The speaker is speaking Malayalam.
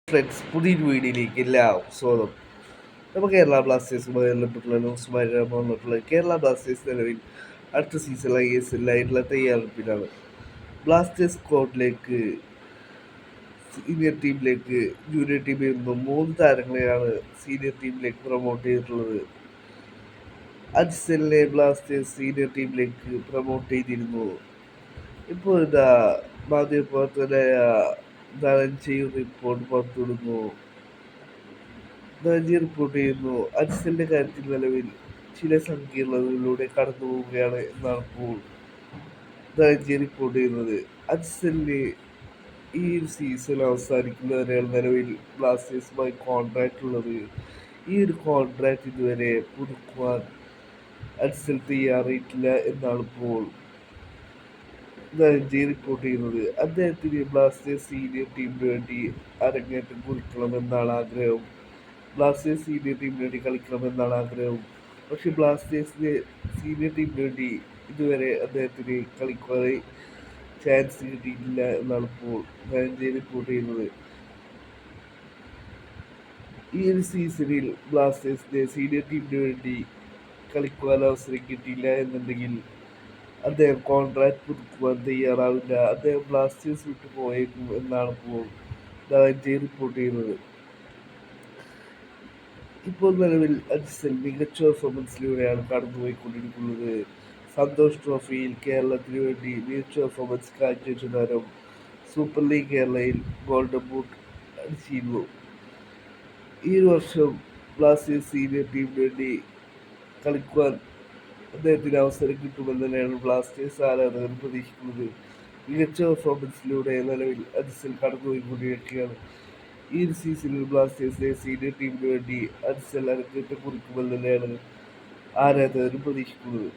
ഫ്രണ്ട്സ് പുതിയൊരു വീഡിയോയിലേക്ക് എല്ലാവർക്കും സ്വാഗതം. നമ്മൾ കേരള ബ്ലാസ്റ്റേഴ്സുമായി ബന്ധപ്പെട്ടുള്ള ന്യൂസുമായി വന്നിട്ടുള്ളത് കേരള ബ്ലാസ്റ്റേഴ്സ് നിലവിൽ അടുത്ത സീസണിലെ ESL-ആയിട്ടുള്ള തയ്യാറെടുപ്പിലാണ്. ബ്ലാസ്റ്റേഴ്സ് സ്ക്വാഡിലേക്ക് സീനിയർ ടീമിലേക്ക് ജൂനിയർ ടീമിൽ നിന്നും 3 താരങ്ങളെയാണ് സീനിയർ ടീമിലേക്ക് പ്രൊമോട്ട് ചെയ്തിട്ടുള്ളത്. അജ്സലിനെ ബ്ലാസ്റ്റേഴ്സ് സീനിയർ ടീമിലേക്ക് പ്രൊമോട്ട് ചെയ്തിരുന്നു. ഇപ്പോൾ ഇതാ മാധ്യമപ്രവർത്തകനായ ധനഞ്ജയ് റിപ്പോർട്ട് ചെയ്യുന്നു. അജ്സലിന്റെ കാര്യത്തിൽ നിലവിൽ ചില സങ്കീർണതകളിലൂടെ കടന്നു പോവുകയാണ് എന്നാണ് ഇപ്പോൾ ധനഞ്ജയ് റിപ്പോർട്ട് ചെയ്യുന്നത്. അജ്സലിന് ഈ ഒരു സീസൺ അവസാനിക്കുന്നവരെയാണ് നിലവിൽ ബ്ലാസ്റ്റേഴ്സുമായി കോൺട്രാക്റ്റ് ഉള്ളത്. ഈ ഒരു കോൺട്രാക്റ്റ് ഇതുവരെ പുതുക്കുവാൻ അജ്സൽ തയ്യാറായിട്ടില്ല എന്നാണ് ഇപ്പോൾ ധനഞ്ജയ് റിപ്പോർട്ട് ചെയ്യുന്നത്. അദ്ദേഹത്തിന് ബ്ലാസ്റ്റേഴ്സ് സീനിയർ ടീമിന് വേണ്ടി അരങ്ങേറ്റം കുറിക്കണമെന്നാണ് ആഗ്രഹം. ബ്ലാസ്റ്റേഴ്സ് സീനിയർ ടീമിന് വേണ്ടി കളിക്കണമെന്നാണ് ആഗ്രഹം. പക്ഷെ ബ്ലാസ്റ്റേഴ്സിന് സീനിയർ ടീമിന് വേണ്ടി ഇതുവരെ അദ്ദേഹത്തിന് കളിക്കുവാൻ ചാൻസ് കിട്ടിയിട്ടില്ല എന്നാണ് ഇപ്പോൾ ധനഞ്ജയ് റിപ്പോർട്ട് ചെയ്യുന്നത്. ഈ ഒരു സീസണിൽ ബ്ലാസ്റ്റേഴ്സിന് സീനിയർ ടീമിന് വേണ്ടി കളിക്കുവാൻ അവസരം കിട്ടിയില്ല എന്നുണ്ടെങ്കിൽ അദ്ദേഹം കോൺട്രാക്ട് പുതുക്കുവാൻ തയ്യാറാവില്ല. അദ്ദേഹം ബ്ലാസ്റ്റേഴ്സ് വിട്ടു പോയേക്കും എന്നാണ് ഇപ്പോൾ ധനഞ്ജയ് റിപ്പോർട്ട് ചെയ്യുന്നത്. ഇപ്പോൾ നിലവിൽ അജ്സൽ മികച്ച പെർഫോമൻസിലൂടെയാണ് കടന്നുപോയിക്കൊണ്ടിരിക്കുന്നത്. സന്തോഷ് ട്രോഫിയിൽ കേരളത്തിന് വേണ്ടി മികച്ച പെർഫോമൻസ് കാഴ്ചവെച്ച താരം സൂപ്പർ ലീഗ് കേരളയിൽ ഗോൾഡൻ ബൂട്ട് അടിച്ചിരുന്നു. ഈ ഒരു വർഷം ബ്ലാസ്റ്റേഴ്സ് സീനിയർ ടീമിന് വേണ്ടി കളിക്കുവാൻ അദ്ദേഹത്തിന് അവസരം കിട്ടുമെന്ന് തന്നെയാണ് ബ്ലാസ്റ്റേഴ്സ് ആരാധകർ പ്രതീക്ഷിക്കുന്നത്. മികച്ച പെർഫോമൻസിലൂടെ നിലവിൽ അജ്സൽ കടന്നുപോയിക്കൊണ്ടിരിക്കുകയാണ്. ഈ ഒരു സീസണിൽ ബ്ലാസ്റ്റേഴ്സിലെ സീനിയർ ടീമിന് വേണ്ടി അജ്സൽ അരങ്ങേറ്റം കുറിക്കുമെന്ന് തന്നെയാണ് ആരാധകർ പ്രതീക്ഷിക്കുന്നത്.